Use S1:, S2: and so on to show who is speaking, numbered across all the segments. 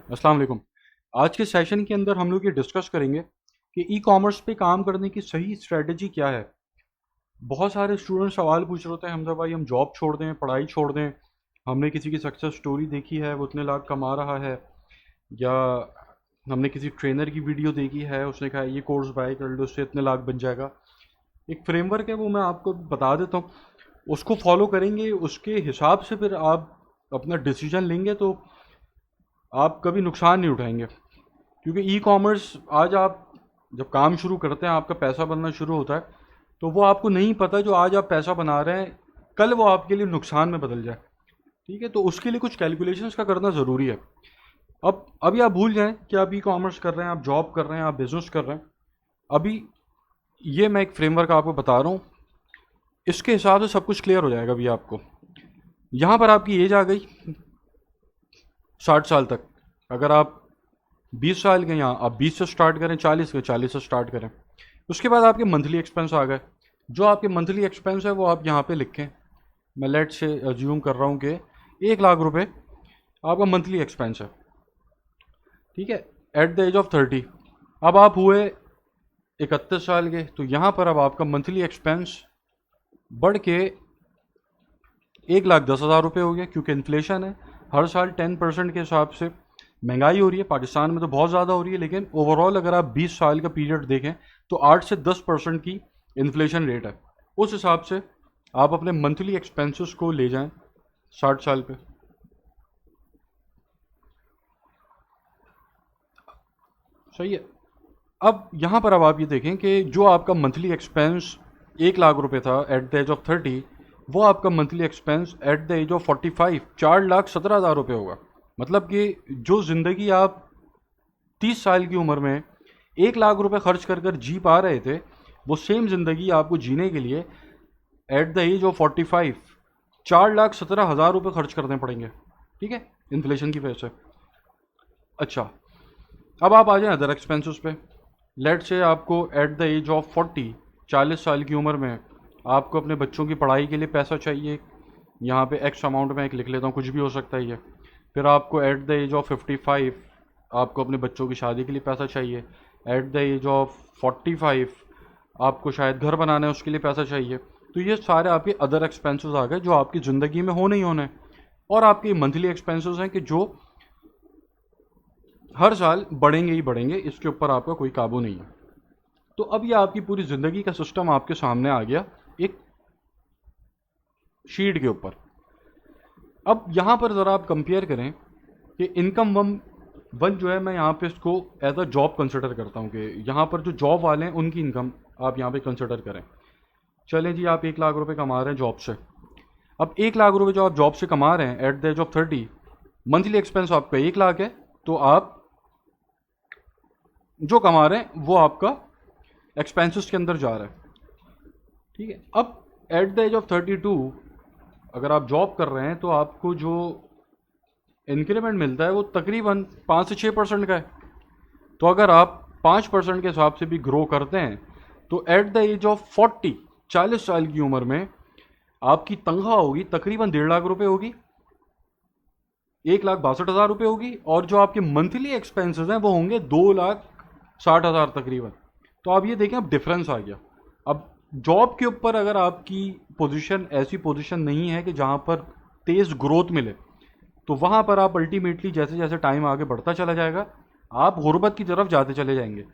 S1: अस्सलाम वालेकुम। आज के सेशन के अंदर हम लोग ये डिस्कस करेंगे कि ई कॉमर्स पे काम करने की सही स्ट्रेटजी क्या है। बहुत सारे स्टूडेंट सवाल पूछ रहे होते हैं, हमजा भाई हम जॉब छोड़ दें, पढ़ाई छोड़ दें, हमने किसी की सक्सेस स्टोरी देखी है, वो इतने लाख कमा रहा है, या हमने किसी ट्रेनर की वीडियो देखी है, उसने कहा ये कोर्स बाय कर लो, उससे इतने लाख बन जाएगा। एक फ्रेमवर्क है, वो मैं आपको बता देता हूँ। उसको फॉलो करेंगे, उसके हिसाब से फिर आप अपना डिसीजन लेंगे तो आप कभी नुकसान नहीं उठाएंगे। क्योंकि ई कॉमर्स आज आप जब काम शुरू करते हैं, आपका पैसा बनना शुरू होता है, तो वो आपको नहीं पता जो आज आप पैसा बना रहे हैं कल वो आपके लिए नुकसान में बदल जाए। ठीक है, तो उसके लिए कुछ कैलकुलेशंस का करना ज़रूरी है। अब अभी आप भूल जाएं कि आप ई कॉमर्स कर रहे हैं, आप जॉब कर रहे हैं, आप बिजनेस कर रहे हैं। अभी ये मैं एक फ्रेमवर्क आपको बता रहा हूँ, इसके हिसाब से सब कुछ क्लियर हो जाएगा। अभी आपको यहाँ पर आपकी एज आ गई 60 साल तक। अगर आप 20 साल के, यहाँ आप 20 से स्टार्ट करें, 40 के 40 से स्टार्ट करें। उसके बाद आपके मंथली एक्सपेंस आ गए। जो आपके मंथली एक्सपेंस है वो आप यहाँ पे लिखें। मैं लेट से अज्यूम कर रहा हूँ कि 1 लाख रुपए आपका मंथली एक्सपेंस है। ठीक है, एट द एज ऑफ 30। अब आप हुए 31 साल के, तो यहाँ पर अब आपका मंथली एक्सपेंस बढ़ के 1,10,000 रुपये हो गया, क्योंकि इन्फ्लेशन है। हर साल 10% के हिसाब से महंगाई हो रही है। पाकिस्तान में तो बहुत ज़्यादा हो रही है, लेकिन ओवरऑल अगर आप 20 साल का पीरियड देखें तो 8 से 10% की इन्फ्लेशन रेट है। उस हिसाब से आप अपने मंथली एक्सपेंसेस को ले जाएं 60 साल पे। सही है। अब यहाँ पर अब आप ये देखें कि जो आपका मंथली एक्सपेंस 1 लाख रुपए था एट द एज ऑफ 30, वो आपका monthly expense at the age of 45 4,17,000 रुपये होगा। मतलब कि जो ज़िंदगी आप 30 साल की उम्र में 1 लाख रुपए खर्च कर कर जी पा रहे थे, वो सेम ज़िंदगी आपको जीने के लिए एट द एज ऑफ 45 4,17,000 रुपये खर्च करने पड़ेंगे। ठीक है, इन्फ्लेशन की वजह से। अच्छा, अब आप आ जाएं अदर एक्सपेंसेस पे। लेट से आपको एट द एज ऑफ 40 साल की उम्र में आपको अपने बच्चों की पढ़ाई के लिए पैसा चाहिए। यहाँ पे एक्स अमाउंट में एक लिख लेता हूँ, कुछ भी हो सकता है ये। फिर आपको एट द एज ऑफ 55 आपको अपने बच्चों की शादी के लिए पैसा चाहिए। एट द एज ऑफ 45 आपको शायद घर बनाना है, उसके लिए पैसा चाहिए। तो ये सारे आपके अदर एक्सपेंसेस आ गए जो आपकी ज़िंदगी में होने ही होने हैं। और आपके मंथली एक्सपेंसेस हैं कि जो हर साल बढ़ेंगे ही बढ़ेंगे, इसके ऊपर आपका कोई काबू नहीं है। तो अब ये आपकी पूरी ज़िंदगी का सिस्टम आपके सामने आ गया एक शीट के ऊपर। अब यहाँ पर ज़रा आप कंपेयर करें कि इनकम वन वन जो है, मैं यहाँ पे इसको एज अ जॉब कंसिडर करता हूँ कि यहाँ पर जो जॉब वाले हैं उनकी इनकम आप यहाँ पे कंसिडर करें। चलें जी, आप 1 लाख रुपए कमा रहे हैं जॉब से। अब 1 लाख रुपए जो आप जॉब से कमा रहे हैं at the age of 30, monthly expense आपका 1 लाख है, तो आप जो कमा रहे हैं वो आपका एक्सपेंसेस के अंदर जा रहा है। ठीक है, अब एट द एज ऑफ 32 अगर आप जॉब कर रहे हैं तो आपको जो इंक्रीमेंट मिलता है वो तकरीबन 5 से 6% का है। तो अगर आप 5% के हिसाब से भी ग्रो करते हैं तो एट द एज ऑफ 40 साल की उम्र में आपकी तनख्वाह होगी तकरीबन 1.5 लाख रुपए होगी, 1,62,000 रुपये होगी। और जो आपके मंथली एक्सपेंसेस हैं वो होंगे 2,60,000 तकरीबन। तो आप ये देखें, अब डिफरेंस आ गया। अब जॉब के ऊपर अगर आपकी पोजीशन ऐसी पोजीशन नहीं है कि जहाँ पर तेज़ ग्रोथ मिले, तो वहाँ पर आप अल्टीमेटली जैसे जैसे टाइम आगे बढ़ता चला जाएगा आप गुर्बत की तरफ जाते चले जाएंगे।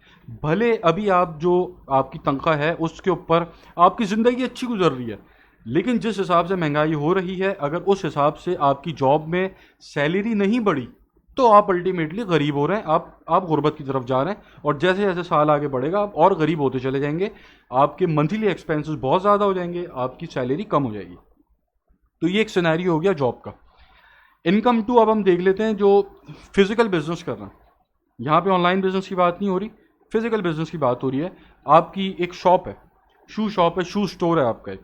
S1: भले अभी आप जो आपकी तनख्वाह है उसके ऊपर आपकी ज़िंदगी अच्छी गुजर रही है, लेकिन जिस हिसाब से महंगाई हो रही है, अगर उस हिसाब से आपकी जॉब में सैलरी नहीं बढ़ी तो आप अल्टीमेटली गरीब हो रहे हैं, आप गुर्बत की तरफ जा रहे हैं। और जैसे जैसे साल आगे बढ़ेगा आप और गरीब होते चले जाएंगे, आपके मंथली एक्सपेंसेस बहुत ज़्यादा हो जाएंगे, आपकी सैलरी कम हो जाएगी। तो ये एक सिनेरियो हो गया जॉब का। इनकम टू अब हम देख लेते हैं जो फिजिकल बिजनेस कर रहे हैं। यहाँ पे ऑनलाइन बिजनेस की बात नहीं हो रही, फिजिकल बिजनेस की बात हो रही है। आपकी एक शॉप है, शॉप है, शू स्टोर है आपका एक।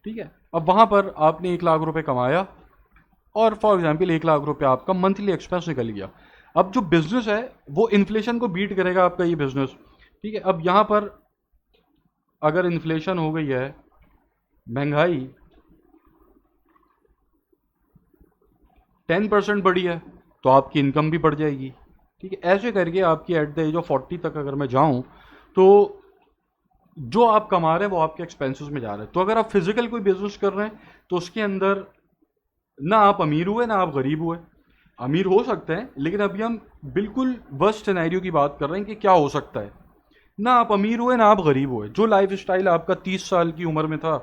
S1: ठीक है, अब वहाँ पर आपने 1 लाख रुपए कमाया और फॉर एग्जाम्पल 1 लाख रुपए आपका मंथली एक्सपेंस निकल गया। अब जो बिजनेस है वो इन्फ्लेशन को बीट करेगा आपका ये बिजनेस। ठीक है, अब यहाँ पर अगर इन्फ्लेशन हो गई है, महंगाई 10% बढ़ी है, तो आपकी इनकम भी बढ़ जाएगी। ठीक है, ऐसे करके आपकी एट द एज ऑफ 40 तक अगर मैं जाऊं तो जो आप कमा रहे हैं वो आपके एक्सपेंसेस में जा रहे हैं। तो अगर आप फिजिकल कोई बिजनेस कर रहे हैं तो उसके अंदर ना आप अमीर हुए ना आप गरीब हुए। अमीर हो सकते हैं, लेकिन अभी हम बिल्कुल वर्स्ट सिनेरियो की बात कर रहे हैं कि क्या हो सकता है। ना आप अमीर हुए ना आप गरीब हुए। जो लाइफ स्टाइल आपका 30 साल की उम्र में था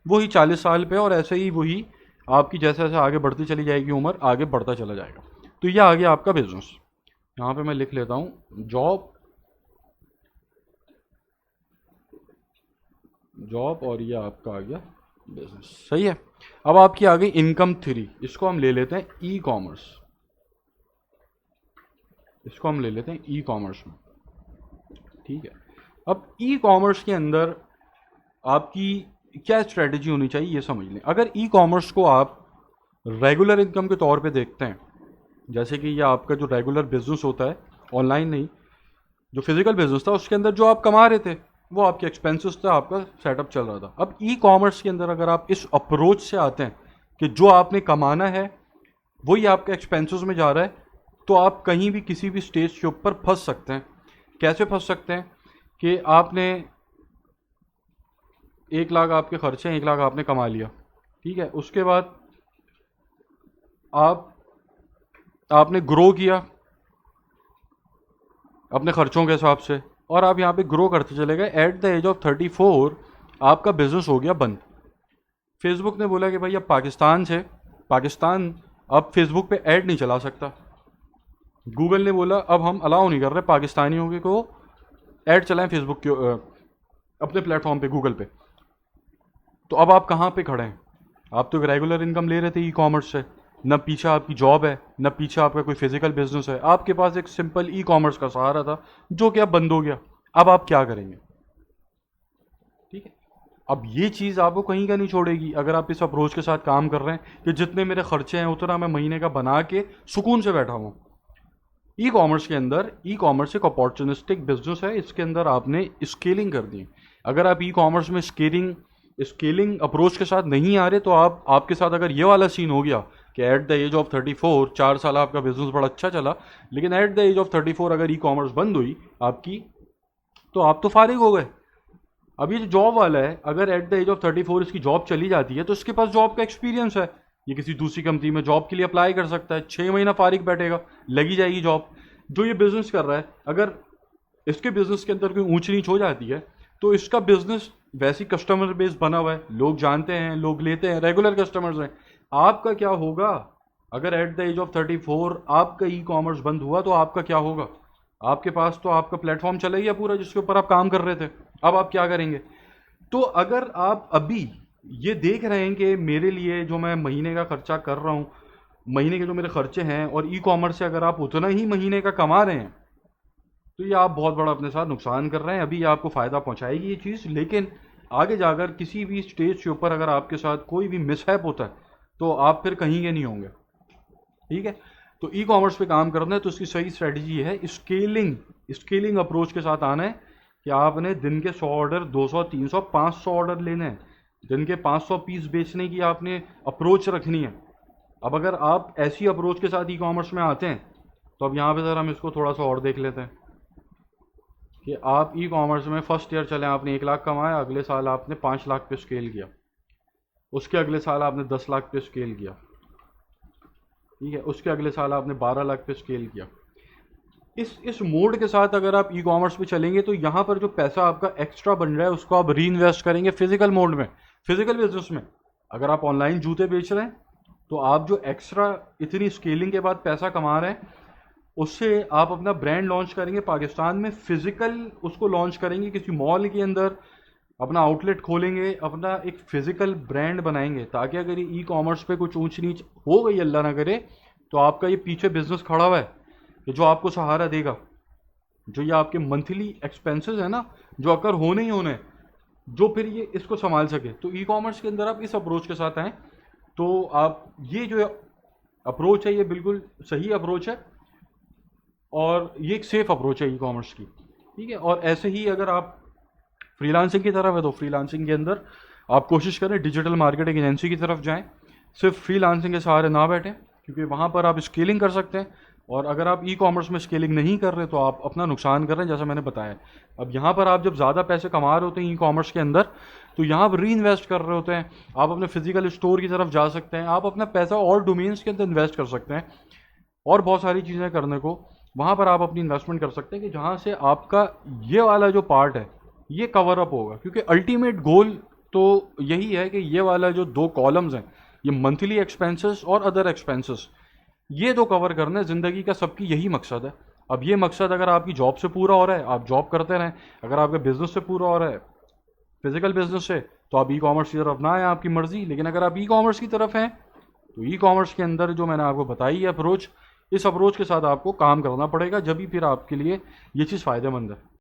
S1: वही 40 साल पे, और ऐसे ही वही आपकी जैसे जैसे आगे बढ़ती चली जाएगी उम्र, आगे बढ़ता चला जाएगा। तो ये आ गया आपका बिजनेस। यहाँ पे मैं लिख लेता हूँ जॉब, जॉब, और ये आपका आ गया बिजनेस। सही है। अब आपकी आ गई इनकम 3, इसको हम ले लेते हैं ई कॉमर्स। इसको हम ले लेते हैं ई कॉमर्स में। ठीक है, अब ई कॉमर्स के अंदर आपकी क्या स्ट्रेटजी होनी चाहिए ये समझ लें। अगर ई कॉमर्स को आप रेगुलर इनकम के तौर पे देखते हैं, जैसे कि ये आपका जो रेगुलर बिजनेस होता है, ऑनलाइन नहीं, जो फिजिकल बिजनेस था उसके अंदर जो आप कमा रहे थे वो आपके एक्सपेंसेस था, आपका सेटअप चल रहा था। अब ई कॉमर्स के अंदर अगर आप इस अप्रोच से आते हैं कि जो आपने कमाना है वही आपके एक्सपेंसेस में जा रहा है, तो आप कहीं भी किसी भी स्टेज के ऊपर फंस सकते हैं। कैसे फंस सकते हैं कि आपने 1 लाख आपके खर्चे हैं, 1 लाख आपने कमा लिया। ठीक है, उसके बाद आपने ग्रो किया अपने खर्चों के हिसाब से, और आप यहाँ पे ग्रो करते चले गए। एट द एज ऑफ 34 आपका बिजनेस हो गया बंद। फेसबुक ने बोला कि भाई अब पाकिस्तान अब फेसबुक पे ऐड नहीं चला सकता। गूगल ने बोला अब हम अलाउ नहीं कर रहे पाकिस्तानियों के को ऐड चलाएं फेसबुक के अपने प्लेटफॉर्म पे, गूगल पे। तो अब आप कहाँ पे खड़े हैं? आप तो एक रेगुलर इनकम ले रहे थे ई कॉमर्स से, न पीछे आपकी जॉब है न पीछे आपका कोई फिजिकल बिजनेस है, आपके पास एक सिंपल ई कॉमर्स का सहारा था जो कि अब बंद हो गया। अब आप क्या करेंगे? ठीक है, अब ये चीज़ आपको कहीं का नहीं छोड़ेगी अगर आप इस अप्रोच के साथ काम कर रहे हैं कि जितने मेरे खर्चे हैं उतना मैं महीने का बना के सुकून से बैठा हूँ। ई कॉमर्स के अंदर, ई कॉमर्स एक अपॉर्चुनिस्टिक बिजनेस है, इसके अंदर आपने स्केलिंग कर दी। अगर आप ई कॉमर्स में स्केलिंग अप्रोच के साथ नहीं आ रहे तो आपके साथ अगर ये वाला सीन हो गया कि एट द एज ऑफ 34 4 साल आपका बिजनेस बड़ा अच्छा चला, लेकिन एट द एज ऑफ 34 अगर ई कॉमर्स बंद हुई आपकी, तो आप तो फारिग हो गए। अब ये जो जॉब वाला है, अगर एट द एज ऑफ 34 इसकी जॉब चली जाती है तो इसके पास जॉब का एक्सपीरियंस है, ये किसी दूसरी कंपनी में जॉब के लिए अप्लाई कर सकता है, 6 महीना फारिग बैठेगा, लगी जाएगी जॉब। जो ये बिजनेस कर रहा है, अगर इसके बिजनेस के अंदर कोई ऊंच नीच हो जाती है तो इसका बिजनेस वैसी कस्टमर बेस बना हुआ है, लोग जानते हैं, लोग लेते हैं, रेगुलर कस्टमर्स हैं। आपका क्या होगा अगर एट द एज ऑफ 34 आपका ई कॉमर्स बंद हुआ? तो आपका क्या होगा? आपके पास तो आपका प्लेटफॉर्म चला गया पूरा जिसके ऊपर आप काम कर रहे थे। अब आप क्या करेंगे? तो अगर आप अभी ये देख रहे हैं कि मेरे लिए जो मैं महीने का खर्चा कर रहा हूँ, महीने के जो मेरे खर्चे हैं, और ई कॉमर्स से अगर आप उतना ही महीने का कमा रहे हैं, तो ये आप बहुत बड़ा अपने साथ नुकसान कर रहे हैं। अभी ये आपको फ़ायदा पहुंचाएगी ये चीज़, लेकिन आगे जाकर किसी भी स्टेज के ऊपर अगर आपके साथ कोई भी मिसहैप होता है तो आप फिर कहीं के नहीं होंगे। ठीक है, तो ई कॉमर्स पे काम करना है तो उसकी सही स्ट्रेटजी है स्केलिंग अप्रोच के साथ आना है कि आपने दिन के 100 ऑर्डर, 200, 300, 500 ऑर्डर लेने हैं, दिन के 500 पीस बेचने की आपने अप्रोच रखनी है। अब अगर आप ऐसी अप्रोच के साथ ई कॉमर्स में आते हैं तो अब यहाँ पे सर हम इसको थोड़ा सा और देख लेते हैं कि आप ई कॉमर्स में फर्स्ट ईयर चले, आपने 1 लाख कमाया, अगले साल आपने 5 लाख पे स्केल किया, उसके अगले साल आपने 10 लाख पे स्केल किया, ठीक है, उसके अगले साल आपने 12 लाख पे स्केल किया। इस मोड के साथ अगर आप ई कॉमर्स पे चलेंगे तो यहाँ पर जो पैसा आपका एक्स्ट्रा बन रहा है उसको आप री इन्वेस्ट करेंगे फिजिकल मोड में, फिजिकल बिजनेस में। अगर आप ऑनलाइन जूते बेच रहे हैं तो आप जो एक्स्ट्रा इतनी स्केलिंग के बाद पैसा कमा रहे हैं उससे आप अपना ब्रांड लॉन्च करेंगे पाकिस्तान में, फिजिकल उसको लॉन्च करेंगे किसी मॉल के अंदर, अपना आउटलेट खोलेंगे, अपना एक फिजिकल ब्रांड बनाएंगे, ताकि अगर ई कॉमर्स पे कुछ ऊंच नीच हो गई अल्लाह ना करे तो आपका ये पीछे बिजनेस खड़ा हुआ है कि जो आपको सहारा देगा, जो ये आपके मंथली एक्सपेंसेस है ना, जो अगर होने ही होने, जो फिर ये इसको संभाल सके। तो ई कॉमर्स के अंदर आप इस अप्रोच के साथ आएँ तो आप ये जो अप्रोच है ये बिल्कुल सही अप्रोच है और ये एक सेफ अप्रोच है ई कॉमर्स की। ठीक है, और ऐसे ही अगर आप फ्रीलांसिंग की तरफ है तो फ्रीलांसिंग के अंदर आप कोशिश करें डिजिटल मार्केटिंग एजेंसी की तरफ जाएं, सिर्फ फ्रीलांसिंग के सहारे ना बैठें। क्योंकि वहाँ पर आप स्केलिंग कर सकते हैं। और अगर आप ई कॉमर्स में स्केलिंग नहीं कर रहे तो आप अपना नुकसान कर रहे हैं, जैसा मैंने बताया। अब यहाँ पर आप जब ज़्यादा पैसे कमा रहे होते हैं ई कॉमर्स के अंदर, तो यहाँ पर री इन्वेस्ट कर रहे होते हैं। आप अपने फिजिकल स्टोर की तरफ जा सकते हैं, आप अपना पैसा और डोमेन्स के अंदर इन्वेस्ट कर सकते हैं, और बहुत सारी चीज़ें करने को वहाँ पर आप अपनी इन्वेस्टमेंट कर सकते हैं कि जहाँ से आपका ये वाला जो पार्ट है ये कवर अप होगा। क्योंकि अल्टीमेट गोल तो यही है कि ये वाला जो दो कॉलम्स हैं, ये मंथली एक्सपेंसेस और अदर एक्सपेंसेस, ये दो कवर करना है। ज़िंदगी का सबकी यही मकसद है। अब ये मकसद अगर आपकी जॉब से पूरा हो रहा है, आप जॉब करते रहें। अगर आपके बिजनेस से पूरा हो रहा है, फिजिकल बिजनेस से, तो आप ई कॉमर्स की तरफ ना आए, आपकी मर्जी। लेकिन अगर आप ई कॉमर्स की तरफ हैं, तो ई कॉमर्स के अंदर जो मैंने आपको बताई है अप्रोच, इस अप्रोच के साथ आपको काम करना पड़ेगा, जब भी फिर आपके लिए ये चीज़ फ़ायदेमंद है।